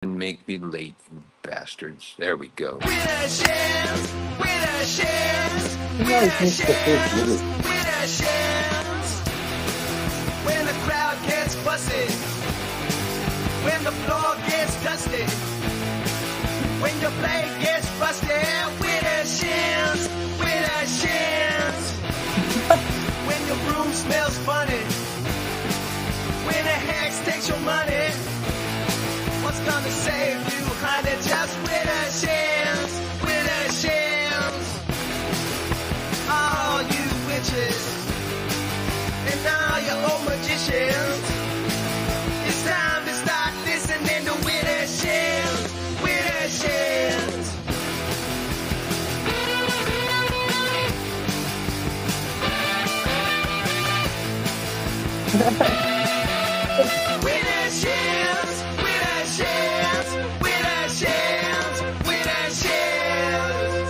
and make me late, you bastards. There we go. Widdershins, Widdershins, You guys missed the first little. Widdershins. When the crowd gets fussy, when the floor gets dusty, when your blade gets rusty, Widdershins, Widdershins. When your room smells funny, when a hex takes your money, what's gonna save you, honey? Just Widdershins, Widdershins. All you witches and all you old magicians, it's time to start listening to Widdershins, Widdershins. Widdershins, Widdershins, Widdershins, Widdershins.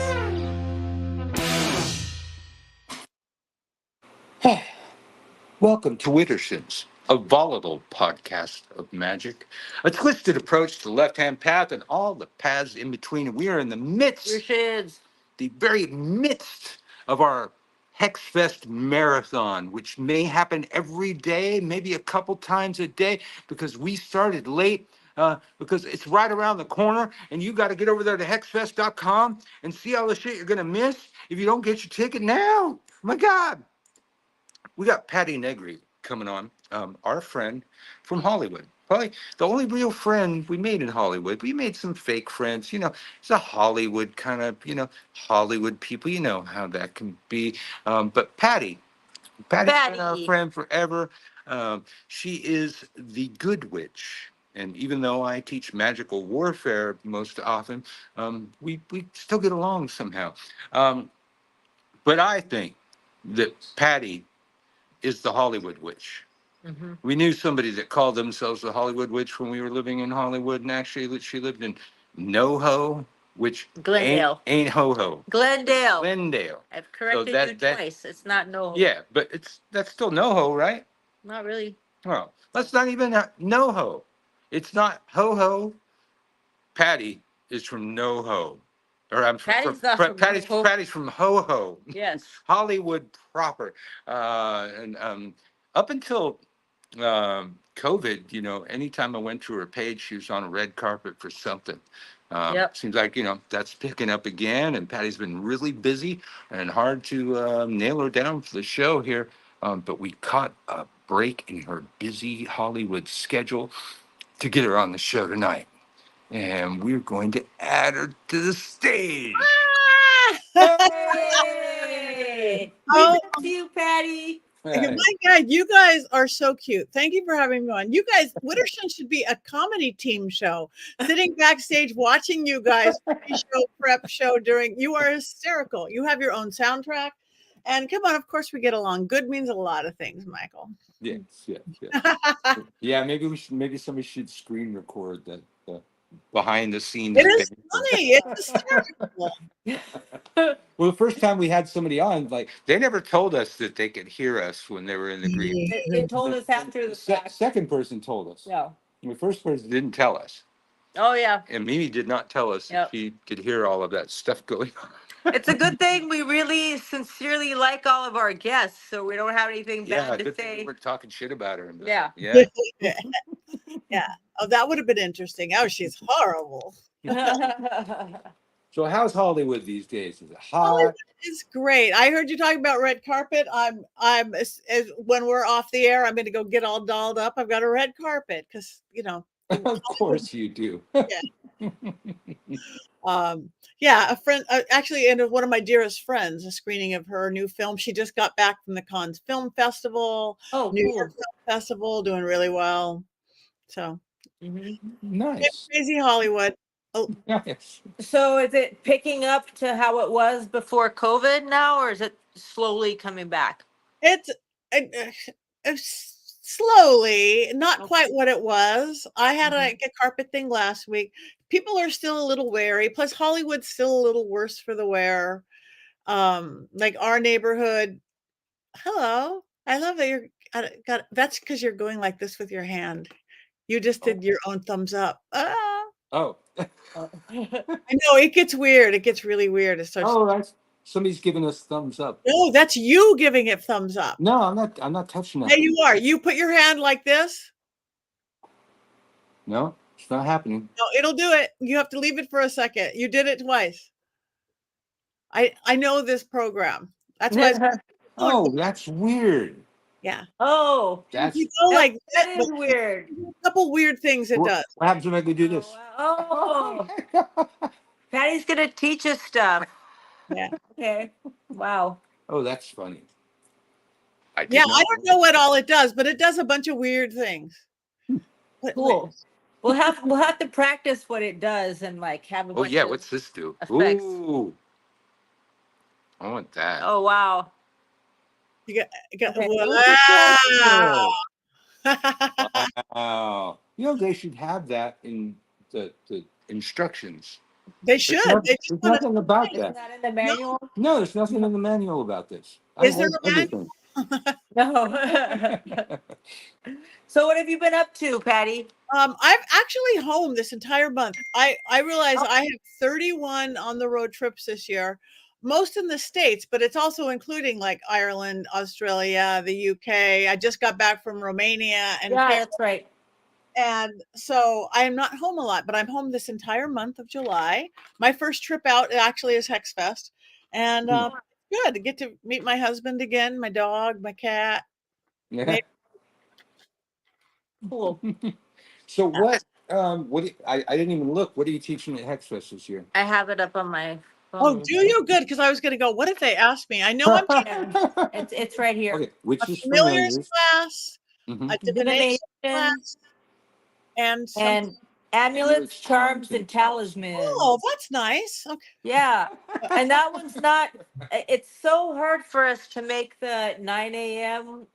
Welcome to Widdershins, a volatile podcast of magic, a twisted approach to the left-hand path and all the paths in between. And we are in the midst, the very midst of our Hexfest marathon, which may happen every day, maybe a couple times a day, because we started late. Because it's right around the corner, and you got to get over there to hexfest.com and see all the shit you're going to miss if you don't get your ticket now. My God. We got Patti Negri coming on, our friend from Hollywood. Probably the only real friend we made in Hollywood. We made some fake friends, it's a Hollywood kind of, Hollywood people. You know how that can be. But Patty's been our friend forever. She is the good witch. And even though I teach magical warfare most often, we still get along somehow. But I think that Patty is the Hollywood witch. Mm-hmm. We knew somebody that called themselves the Hollywood witch when we were living in Hollywood, and actually she lived in NoHo, which Glendale. ain't ho-ho. Glendale. Glendale. I've corrected you twice. It's not NoHo. Yeah, but that's still NoHo, right? Not really. Well, that's not even NoHo. It's not ho-ho. Patty is from NoHo. Or I'm Patty's not from NoHo. Patty's from ho-ho. Yes. Hollywood proper. And up until COVID, anytime I went to her page, she was on a red carpet for something. Yep. Seems like, that's picking up again. And Patty's been really busy and hard to nail her down for the show here. But we caught a break in her busy Hollywood schedule to get her on the show tonight. And we're going to add her to the stage. Hey! Oh, To you, Patty. my God, you guys are so cute. Thank you for having me on. You guys, Widdershins should be a comedy team show. Sitting backstage watching you guys pre-show prep show you are hysterical. You have your own soundtrack. And come on, of course we get along. Good means a lot of things, Michael. Yes. Yeah, maybe somebody should screen record that behind the scenes. It is funny. It's hysterical. Well, the first time we had somebody on, they never told us that they could hear us when they were in the green. They told us after the fact. Second person told us. No. The first person didn't tell us. Oh, yeah. And Mimi did not tell us if she could hear all of that stuff going on. It's a good thing we really sincerely like all of our guests, so we don't have anything bad to say. We're talking shit about her. Yeah. Yeah. Yeah. Oh, that would have been interesting. Oh, she's horrible. So how's Hollywood these days? Is it hot? Hollywood is great. I heard you talking about red carpet. I'm when we're off the air, I'm going to go get all dolled up. I've got a red carpet because Of course you do. Yeah, a friend actually, and one of my dearest friends, a screening of her new film. She just got back from the Cannes Film Festival. Oh, New cool. York Film Festival, doing really well. So Nice. Crazy Hollywood. Oh, Nice. So is it picking up to how it was before COVID now, or is it slowly coming back? it's slowly, not quite what it was. I had a carpet thing last week. People are still a little wary. Plus, Hollywood's still a little worse for the wear. Like our neighborhood. Hello, I love that you're got. That's because you're going like this with your hand. You just did your own thumbs up. Ah. Oh. I know it gets weird. It gets really weird. It starts. Oh, that's somebody's giving us thumbs up. No, that's you giving it thumbs up. No, I'm not touching that. Yeah, you are. You put your hand like this. No, it's not happening. No, it'll do it. You have to leave it for a second. You did it twice. I know this program. That's why. Oh, that's weird. Yeah. Oh, That's You go like that this, is but weird. a couple weird things it does. what happens when I go do this? Oh, Patty's gonna teach us stuff. Yeah. Okay. Wow. Oh, that's funny. I did Yeah, not I don't know what all it does, but it does a bunch of weird things. Cool. We'll have to practice what it does and like have a Oh bunch yeah, of what's this do? effects. Ooh, I want that. Oh wow. You got Okay. wow. Wow. You know they should have that in the instructions. They should. They just There's want to. nothing about Isn't that. that in the manual? No, there's nothing in the manual about this. I Is there learned a manual? everything. No. So what have you been up to, Patty? I'm actually home this entire month. I realize I have 31 on the road trips this year, most in the States, but it's also including like Ireland, Australia, the UK. I just got back from Romania and Yeah, Paris. that's right. And so I am not home a lot, but I'm home this entire month of July. My first trip out actually is Hex Fest. And good to get to meet my husband again, my dog, my cat. Yeah. Cool. So what? I didn't even look. What are you teaching at Hexfest this year? I have it up on my Oh, phone. do you? Good, because I was going to go, what if they asked me? I know I'm taking It's right here. Okay, which a is familiars familiar. class, a divination class, and and amulets, charms, and talismans. oh, that's nice. Okay. Yeah. And that one's not, it's so hard for us to make the 9 a.m.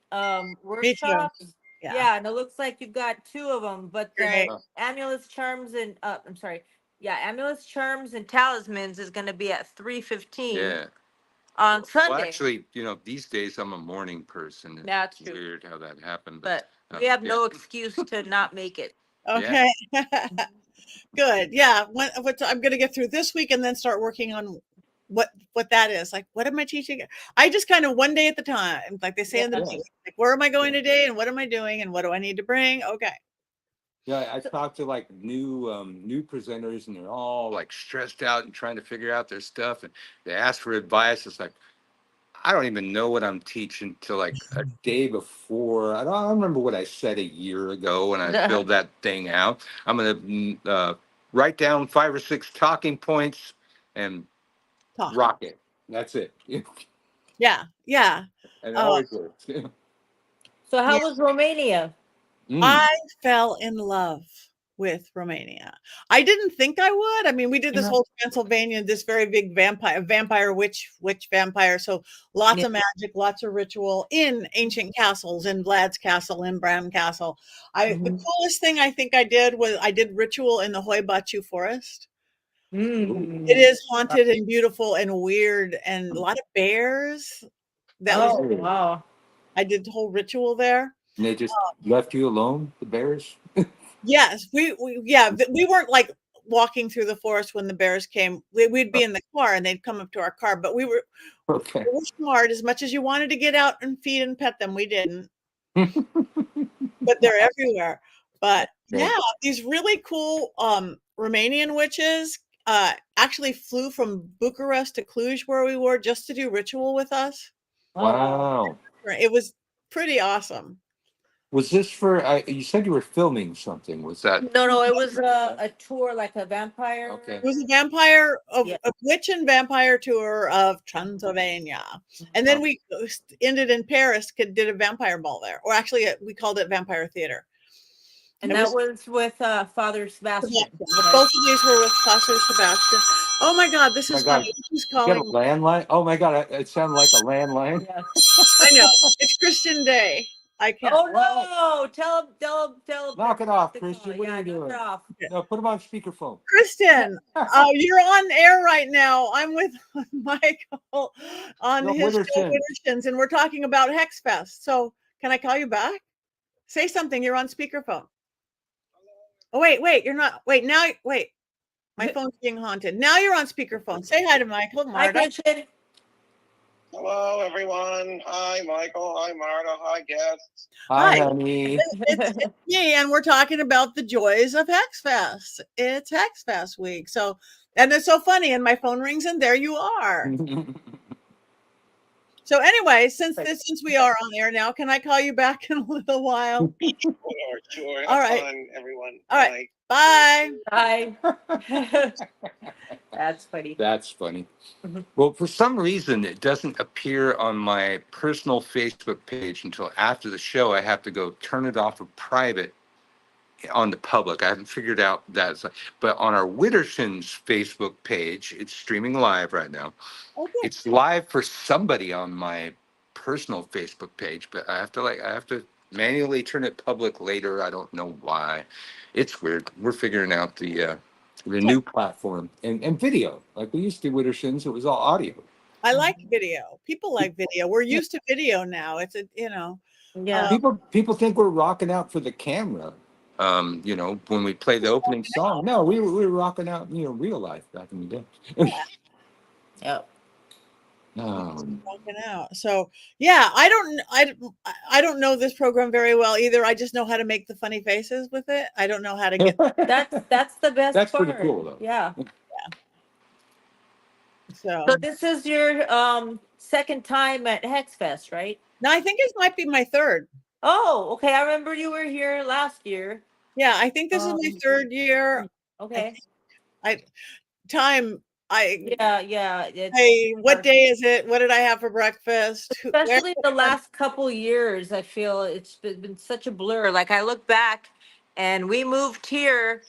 Workshops. Yeah. And it looks like you've got two of them, but the Great. amulets, charms, and I'm sorry. Yeah, amulets, charms, and talismans is going to be at 3:15 Yeah. on Sunday. Well, actually, these days I'm a morning person. That's It's true. weird how that happened, But we have no excuse to not make it. Okay. Good. Yeah. I'm going to get through this week and then start working on what that is. Like, what am I teaching? I just kind of one day at the time, like they say in the Yeah. movie, like, where am I going today and what am I doing and what do I need to bring? Okay. Yeah, I talked to like new presenters and they're all like stressed out and trying to figure out their stuff and they ask for advice. It's like I don't even know what I'm teaching till like a day before. I don't remember what I said a year ago when I filled that thing out. I'm gonna write down 5 or 6 talking points and rock it. That's it. Yeah. Yeah. And it always works. So how was Romania? I fell in love with Romania. I didn't think I would. I mean, we did this whole Transylvania, this very big vampire witch vampire. So lots of magic, lots of ritual in ancient castles, in Vlad's castle, in Bram Castle. The coolest thing I think I did was I did ritual in the Hoibachu forest. It is haunted and beautiful and weird and a lot of bears. That was wow. I did the whole ritual there. And they just left you alone, the bears? Yes, we weren't like walking through the forest when the bears came. We'd be in the car and they'd come up to our car, but we were smart. As much as you wanted to get out and feed and pet them, we didn't. But they're everywhere. But yeah, these really cool Romanian witches actually flew from Bucharest to Cluj where we were just to do ritual with us. Wow. It was pretty awesome. Was this for, you said you were filming something. Was that? No, it was a tour, like a vampire. Okay. It was a vampire, a witch and vampire tour of Transylvania. And then we ended in Paris, did a vampire ball there. Or actually, we called it Vampire Theater. And that was with Father Sebastian. Both of these were with Father Sebastian. Oh my God, this is funny. Who's You have calling? a landline? Oh my God, it sounded like a landline. Yeah. I know. It's Christian Day. I can't. Oh no! Tell him. Knock it off, Christian. What are you doing? Knock it off. No, put him on speakerphone. Kristen, you're on air right now. I'm with Michael on his show Widdershins, and we're talking about Hex Fest. So can I call you back? Say something. You're on speakerphone. Oh, wait, you're not. Wait, now, wait. My phone's being haunted. Now you're on speakerphone. Say hi to Michael, Hi, Marta. Richard. Hello, everyone. Hi, Michael. Hi, Marta. Hi, guests. Hi. honey. It's me, and we're talking about the joys of Hex Fest. It's Hex Fest week. So, and it's so funny, and my phone rings, and there you are. So anyway, since we are on air now, can I call you back in a little while? Sure. All Have right. fun, everyone. All right. Bye. Hi. That's funny. That's funny. Well, for some reason, it doesn't appear on my personal Facebook page until after the show. I have to go turn it off of private on the public. I haven't figured out that. But on our Widdershins Facebook page, it's streaming live right now. Okay. It's live for somebody on my personal Facebook page, but I have to manually turn it public later. I don't know why. It's weird. We're figuring out the new platform and video. Like we used to do Widdershins, it was all audio. I like video. People like video. We're used to video now. It's Yeah. People think we're rocking out for the camera. When we play the opening song. No, we were rocking out, real life back in the day. Yep. Walking out. So yeah, I don't know this program very well either. I just know how to make the funny faces with it. I don't know how to get That's the best That's part. pretty cool though. Yeah. So this is your second time at Hex Fest, right? no, I think it might be my third. Oh, okay. I remember you were here last year. Yeah, I think this is my third year. Okay. Yeah. Hey, what day is it? What did I have for breakfast? Especially the last couple years, I feel it's been such a blur. Like I look back, and we moved here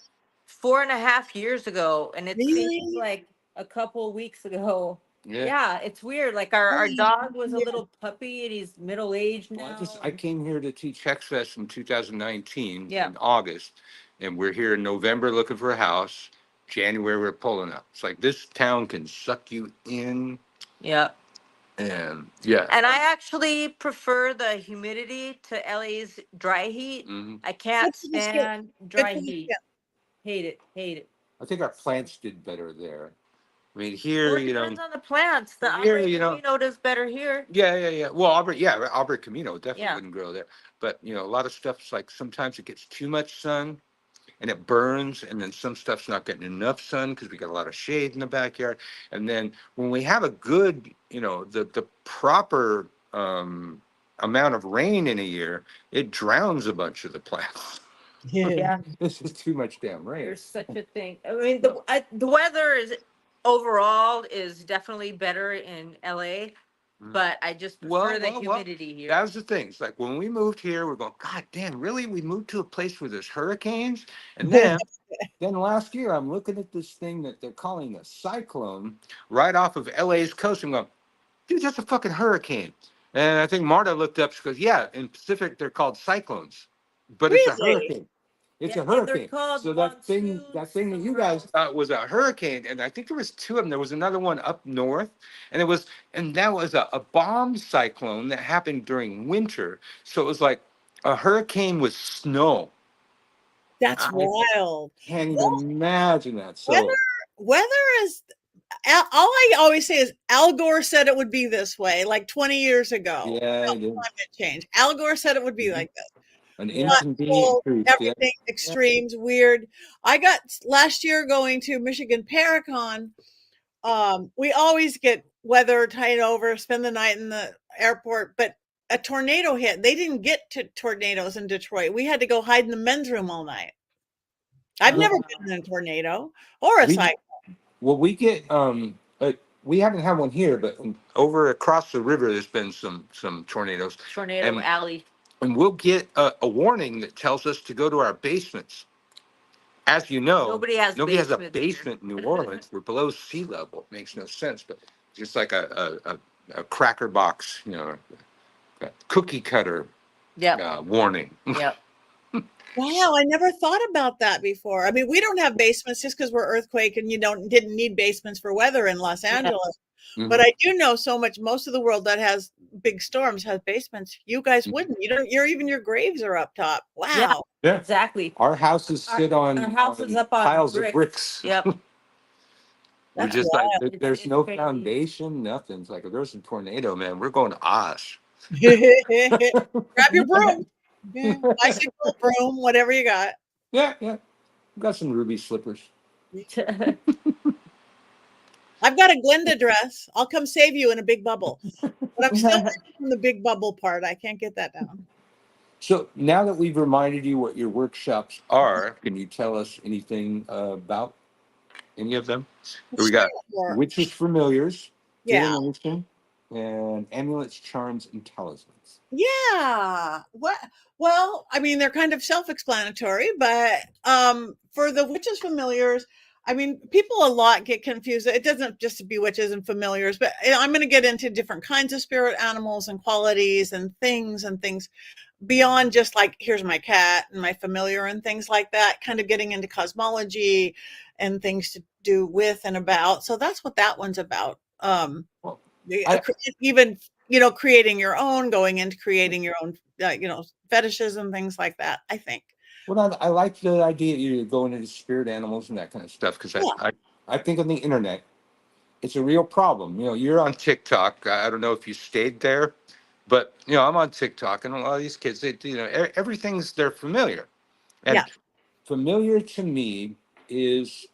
4.5 years ago, and it seems like a couple weeks ago. Yeah, it's weird. Like our dog was a little puppy, and he's middle aged now. I came here to teach Hex Fest in 2019 Yeah. in August, and we're here in November looking for a house. January we're pulling up. It's like this town can suck you in. Yeah. And yeah. And I actually prefer the humidity to LA's dry heat. Mhm. I can't stand dry heat. Hate it. I think our plants did better there. I mean, here, Well, it depends on the plants. The here, Camino does better here. Yeah. Well, Aubrey Camino definitely Yeah. wouldn't grow there. But, a lot of stuff's like sometimes it gets too much sun and it burns. And then some stuff's not getting enough sun because we got a lot of shade in the backyard. And then when we have a good, the proper amount of rain in a year, it drowns a bunch of the plants. Yeah. This is too much damn rain. There's such a thing. I mean, the weather is overall is definitely better in LA, but I just prefer the humidity here. That was the thing. It's like when we moved here, we're going, God damn, really? We moved to a place where there's hurricanes? And then last year, I'm looking at this thing that they're calling a cyclone right off of LA's coast. I'm going, dude, that's a fucking hurricane. And I think Marta looked up, she goes, yeah, in Pacific, they're called cyclones, but it's a hurricane. It's a hurricane. So that thing that you guys thought was a hurricane, and I think there was two of them. There was another one up north, and that was a bomb cyclone that happened during winter. So it was like a hurricane with snow. That's wild. Can't even imagine that. So weather is all I always say is Al Gore said it would be this way like 20 years ago. Yeah, climate change. Al Gore said it would be like this. An inconvenient truth. Everything extremes, weird. I got last year going to Michigan Paracon. We always get weather tied over, spend the night in the airport, but a tornado hit. They didn't get to tornadoes in Detroit. We had to go hide in the men's room all night. I've never been in a tornado or a cyclone. Well, we get we haven't had one here, but over across the river, there's been some tornadoes. Tornado alley. And we'll get a warning that tells us to go to our basements. As you know, nobody has a basement in New Orleans. We're below sea level. It makes no sense, but just like a cracker box, a cookie cutter warning. Yep. Wow, I never thought about that before. I mean, we don't have basements just because we're earthquake and didn't need basements for weather in Los Angeles. Mm-hmm. But I do know so much. Most of the world that has big storms has basements. You guys wouldn't. Your graves are up top. Wow. Yeah. Exactly. Our houses sit on Our house is up on piles of bricks. Yep. We're That's just like, wild. there's It's no crazy. foundation, nothing. It's like, if there's a tornado, man, we're going to Oz. Grab your broom. Yeah. Bicycle, broom, whatever you got. Yeah, yeah. We've got some ruby slippers. I've got a Glenda dress. I'll come save you in a big bubble. But I'm still waiting from the big bubble part. I can't get that down. So now that we've reminded you what your workshops are, can you tell us anything about any of them? We got Sure. witches familiars, Yeah. divination, and amulets, charms, and talismans. Yeah. What? Well, I mean, they're kind of self-explanatory, but for the witches familiars, I mean, people a lot get confused. It doesn't just be witches and familiars, but I'm going to get into different kinds of spirit animals and qualities and things beyond just like, here's my cat and my familiar and things like that, kind of getting into cosmology and things to do with and about. So that's what that one's about. Well, Even, you know, creating your own, going into creating your own, you know, fetishes and things like that, I think. well, I like the idea you're going into spirit animals and that kind of stuff because Yeah. I think on the internet, it's a real problem. You know, you're on TikTok. I don't know if you stayed there, but you know, I'm on TikTok, and a lot of these kids, everything's they're familiar, Yeah. and familiar to me is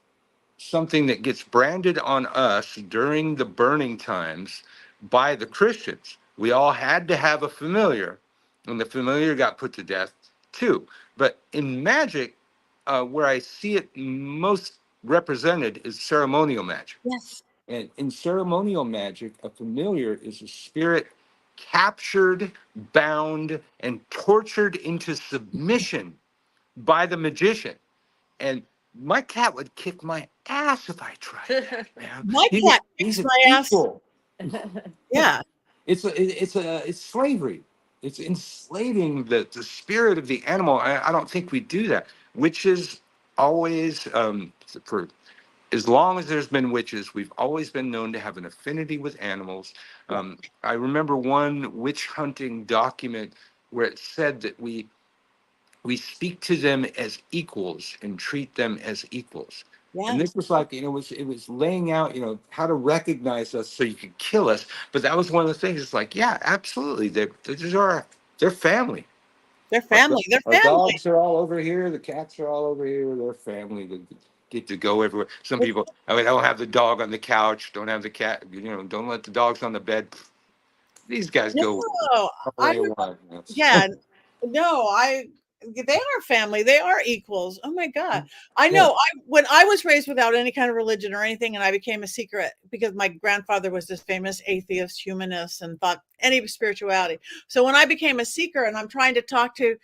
something that gets branded on us during the burning times by the Christians. We all had to have a familiar, and the familiar got put to death too. But in magic, where I see it most represented is ceremonial magic. Yes. And in ceremonial magic, a familiar is a spirit captured, bound, and tortured into submission by the magician. And my cat would kick my ass if I tried that, man. My cat He's kicks an my ass. equal. Yeah. It's slavery. It's enslaving the spirit of the animal. I don't think we do that. Witches always, for as long as there's been witches, we've always been known to have an affinity with animals. I remember one witch hunting document where it said that we speak to them as equals and treat them as equals. And Yes. this was like, it was laying out, how to recognize us so you could kill us. But that was one of the things. It's like, yeah, absolutely. They're family. They're family. They're Our family. dogs are all over here. The cats are all over here. They're family. They get to go everywhere. Some people, I mean, don't have the dog on the couch. Don't have the cat. Don't let the dogs on the bed. These guys go No, all I they want. yeah, no, they are family. They are equals. Oh my God. I Yeah. know when I was raised without any kind of religion or anything, and I became a seeker because my grandfather was this famous atheist humanist and thought any spirituality. So when I became a seeker and I'm trying to talk to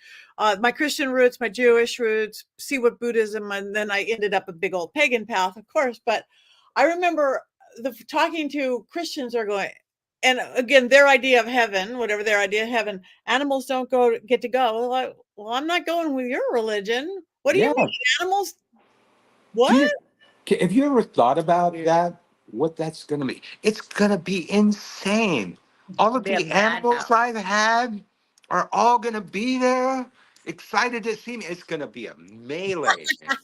my Christian roots, my Jewish roots, see what Buddhism, and then I ended up a big old pagan path, of course. But I remember talking to Christians are going, and again, their idea of heaven, whatever their idea of heaven, animals don't get to go. Well, I'm not going with your religion. What do you Yeah. mean animals? Do What? you, have you ever thought about that? What that's going to be? It's going to be insane. All of Be a the animals madhouse. I've had are all going to be there, excited to see me. It's going to be a melee. Man. I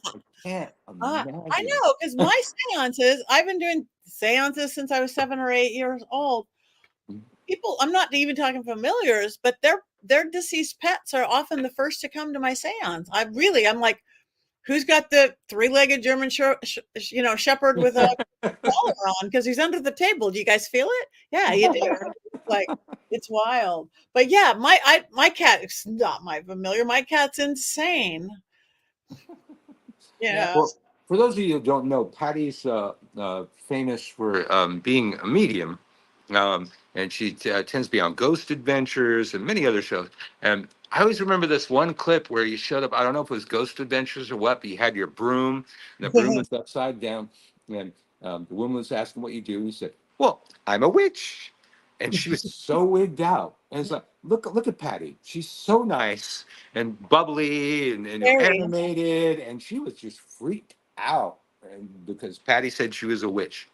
can't I imagine. know, because my seances, I've been doing seances since I was 7 or 8 years old. People, I'm not even talking familiars, but their deceased pets are often the first to come to my seance. I'm like, who's got the three-legged German shepherd with a collar on because he's under the table? Do you guys feel it? Yeah, you do. Like, it's wild. But yeah, my cat is not my familiar. My cat's insane. Yeah. Yeah. Well, for those of you who don't know, Patty's famous for being a medium, and she tends to be on Ghost Adventures and many other shows. And I always remember this one clip where you showed up. I don't know if it was Ghost Adventures or what, but you had your broom, and the broom was upside down, and the woman was asking what you do. And you said, "Well, I'm a witch," and she was so wigged out. And it's like, look at Patty. She's so nice and bubbly and Very. animated, and she was just freaked out, and because Patty said she was a witch.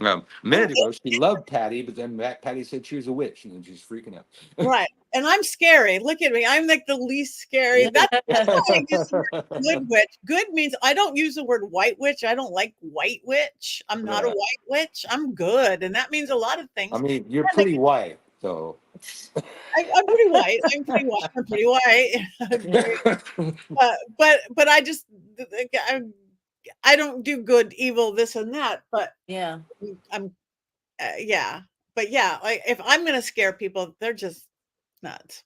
A minute ago, she loved Patty, but then Patty said she was a witch, and then she's freaking out. Right. And I'm scary. Look at me. I'm like the least scary. That's why I use the word good witch. Good means I don't use the word white witch. I don't like white witch. I'm not a Yeah. white witch. I'm good. And that means a lot of things. I mean, you're pretty white, so. I'm pretty white. I'm pretty white. I'm pretty white. But I just I don't do good, evil, this and that. But Yeah. I'm yeah. But yeah, like if I'm gonna scare people, they're just nuts.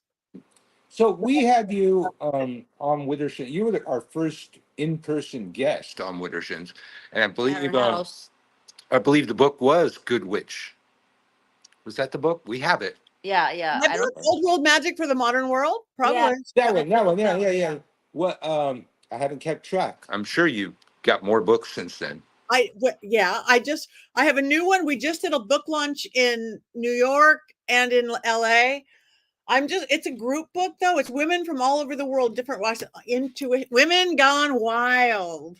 So we had you on Widdershins. You were our first in-person guest on Widdershins, and At our house. I believe the book was Good Witch. Was that the book? We have it. Yeah, yeah. My book, Old World Magic for the Modern World, probably. That one, yeah. What? I haven't kept track. I'm sure you got more books since then. I have a new one. We just did a book launch in New York and in LA. It's a group book though. It's women from all over the world, different walks into it. Women gone wild.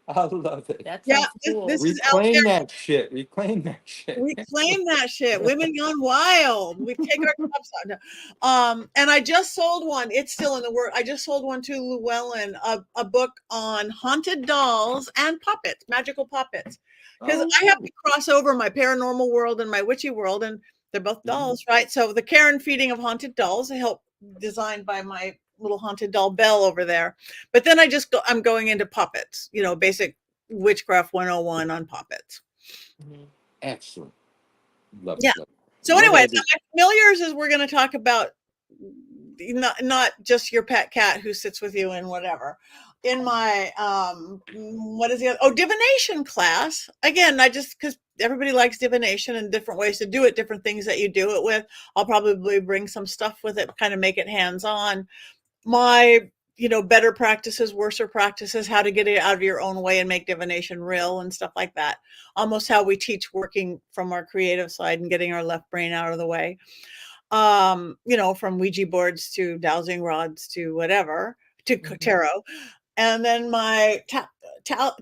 I love it. That's cool. This Reclaim that shit. Reclaim that shit. Reclaim that shit. Women gone wild. We take our cups out. And I just sold one. It's still in the work. I just sold one to Llewellyn, a book on haunted dolls and puppets, magical puppets. Because I have to cross over my paranormal world and my witchy world, and they're both dolls, right? So the care and feeding of haunted dolls, designed by my little haunted doll Belle over there. But then I'm going into puppets, basic witchcraft 101 on puppets. Excellent. Love it. So anyway, my familiars is we're going to talk about not just your pet cat who sits with you and whatever. In my divination class, again, because everybody likes divination and different ways to do it, different things that you do it with. I'll probably bring some stuff with it, kind of make it hands-on. My better practices, worser practices, how to get it out of your own way and make divination real and stuff like that. Almost how we teach working from our creative side and getting our left brain out of the way. From Ouija boards to dowsing rods to whatever, to tarot. And then my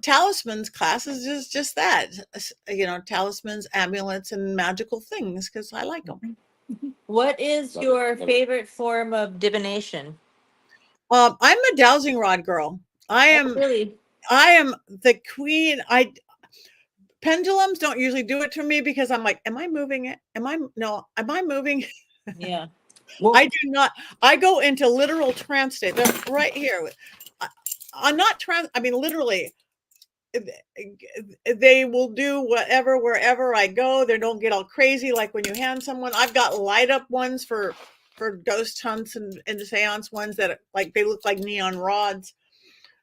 talismans class is just that, talismans, amulets, and magical things, because I like them. What is your favorite form of divination? I'm a dowsing rod girl. I am the queen. Pendulums don't usually do it to me because I'm like, am I moving it? Am I moving? Yeah. Well, I do not. I go into literal trance state. They're right here. I'm not trance. I mean, literally, they will do whatever wherever I go. They don't get all crazy like when you hand someone. I've got light up ones for ghost hunts and seance ones that they look like neon rods.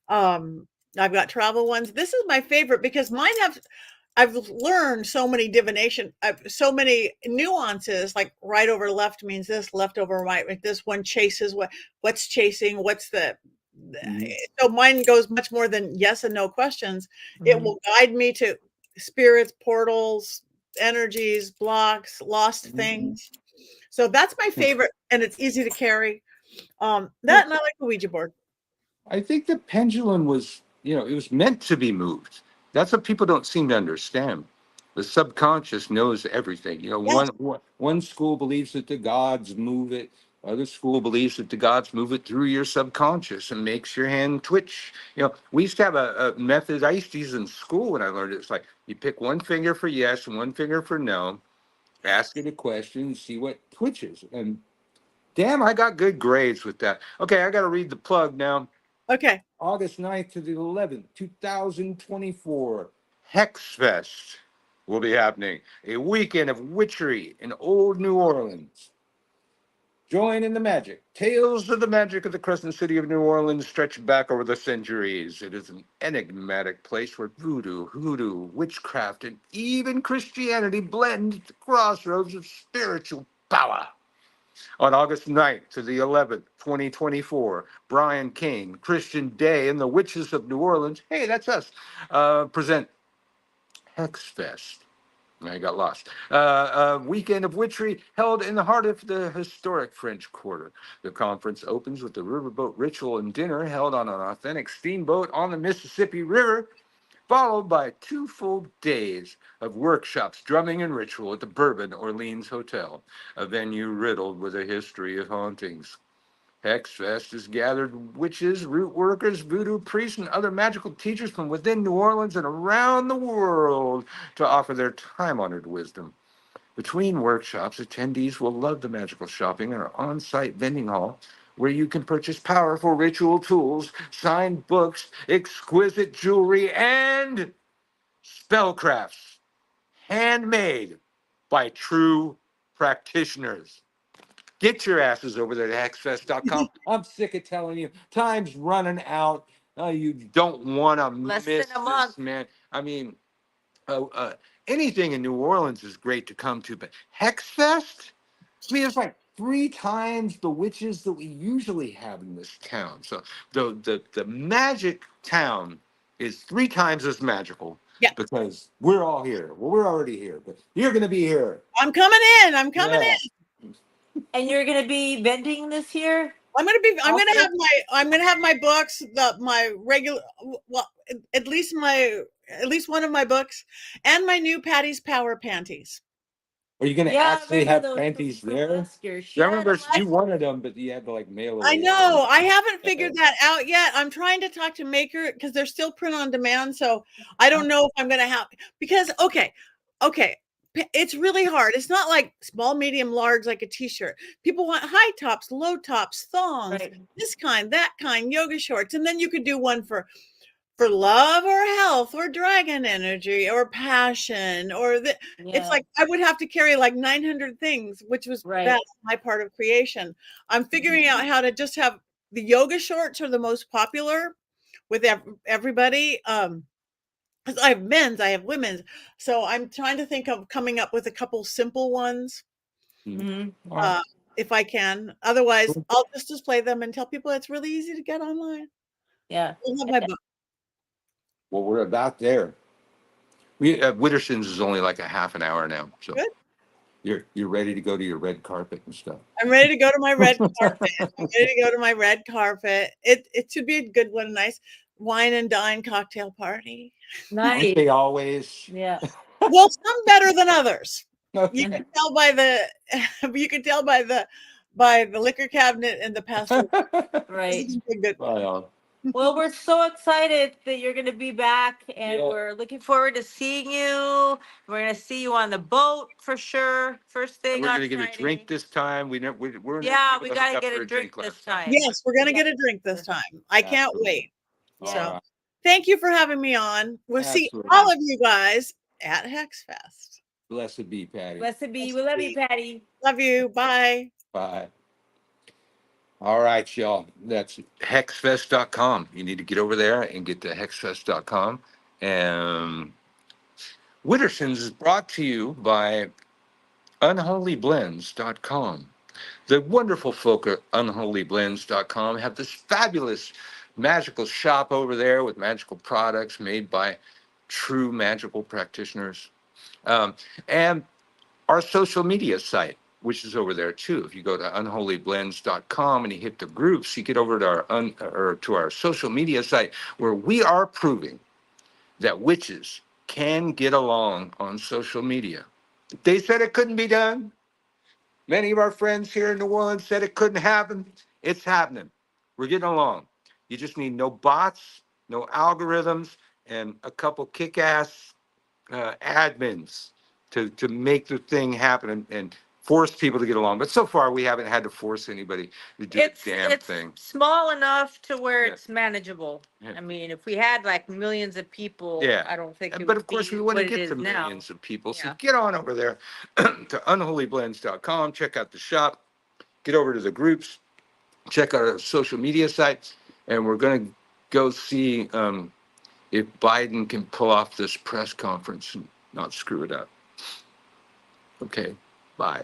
I've got travel ones. This is my favorite because I've learned so many divination, so many nuances, like right over left means this, left over right. This one chases what's chasing, what's so mine goes much more than yes and no questions. It will guide me to spirits, portals, energies, blocks, lost things. So that's my favorite, and it's easy to carry. That and I like the Ouija board. I think the pendulum was, it was meant to be moved. That's what people don't seem to understand. The subconscious knows everything. One school believes that the gods move it. Other school believes that the gods move it through your subconscious and makes your hand twitch. We used to have a method I used to use in school when I learned it. It's like you pick one finger for yes and one finger for no, ask it a question, see what twitches. And damn, I got good grades with that. Okay, I got to read the plug now. Okay. August 9th to the 11th, 2024, Hex Fest will be happening. A weekend of witchery in Old New Orleans. Join in the magic. Tales of the magic of the Crescent City of New Orleans stretch back over the centuries. It is an enigmatic place where voodoo, hoodoo, witchcraft, and even Christianity blend at the crossroads of spiritual power. On August 9th to the 11th, 2024, Brian King, Christian Day, and the Witches of New Orleans, hey, that's us, present Hex Fest. I got lost. A weekend of witchery held in the heart of the historic French Quarter. The conference opens with the riverboat ritual and dinner held on an authentic steamboat on the Mississippi River. followed by 2 full days of workshops, drumming, and ritual at the Bourbon Orleans Hotel, a venue riddled with a history of hauntings. Hexfest has gathered witches, root workers, voodoo priests, and other magical teachers from within New Orleans and around the world to offer their time-honored wisdom. Between workshops, attendees will love the magical shopping in our on-site vending hall, where you can purchase powerful ritual tools, signed books, exquisite jewelry, and spellcrafts handmade by true practitioners. Get your asses over there to hexfest.com. I'm sick of telling you, time's running out. You don't want to Less miss than a this, month. man. I mean, uh, uh, anything in New Orleans is great to come to, but Hexfest? I mean, it's like 3 times the witches that we usually have in this town. So the magic town is 3 times as magical. Yeah. Because we're all here. Well, we're already here, but you're going to be here. I'm coming in. I'm coming Yeah. in. And you're gonna be vending this year? I'm gonna have my books, my regular, well, at least one of my books, and my new Patty's Power panties. Are you going to Yeah, I actually remember have those panties from there? last year. She Yeah, I had remember them you last- wanted them, but you had to like mail away. I know. I haven't figured that out yet. I'm trying to talk to Maker because they're still print on demand. So I don't know if I'm going to have, because, okay. It's really hard. It's not like small, medium, large, like a t-shirt. People want high tops, low tops, thongs, Right. this kind, that kind, yoga shorts. And then you could do one for love or health or dragon energy or passion or the, it's Yeah. like I would have to carry like 900 things, which was Right. that's my part of creation. I'm figuring out how to just have the yoga shorts are the most popular with everybody. 'Cause I have men's, I have women's. So I'm trying to think of coming up with a couple simple ones, Mhm. uh, if I can. Otherwise, I'll just display them and tell people it's really easy to get online. Yeah. I have my book. Well, we're about there. We Widdershins is only like a half an hour now, so Good. you're ready to go to your red carpet and stuff. I'm ready to go to my red carpet. I'm ready to go to my red carpet. It should be a good one, a nice wine and dine cocktail party. Nice. Aren't they always? Yeah. Well, some better than others. You Okay. can tell by the liquor cabinet and the pastel. Right. Good. Right on. Well, we're so excited that you're going to be back, and Yeah. we're looking forward to seeing you. We're going to see you on the boat for sure. First thing We're on gonna get a Friday. drink this time. We're never Yeah, able we to gotta hook up get for a drink this last time. Yes, we're gonna Yeah. get a drink this time. I can't Absolutely. wait. All So right. thank you for having me on. We'll see Absolutely. all of you guys at Hexfest. Blessed be, Patty. Blessed be. We love you, Patty. Love you. Bye. Bye. All right, y'all. That's hexfest.com. You need to get over there and get to hexfest.com. And Widdershins is brought to you by unholyblends.com. The wonderful folk at unholyblends.com have this fabulous magical shop over there with magical products made by true magical practitioners. And our social media site, which is over there too. If you go to unholyblends.com and you hit the groups, you get over to our social media site where we are proving that witches can get along on social media. They said it couldn't be done. Many of our friends here in New Orleans said it couldn't happen. It's happening. We're getting along. You just need no bots, no algorithms, and a couple kick-ass admins to make the thing happen and force people to get along. But so far, we haven't had to force anybody to do a damn thing. Small enough to where Yeah. it's manageable. Yeah. I mean, if we had like millions of people, Yeah. I don't think it But would of course, be we want to what it get is to now. millions of people. So Yeah. get on over there to unholyblends.com. Check out the shop. Get over to the groups. Check out our social media sites. And we're going to go see if Biden can pull off this press conference and not screw it up. Okay. Bye.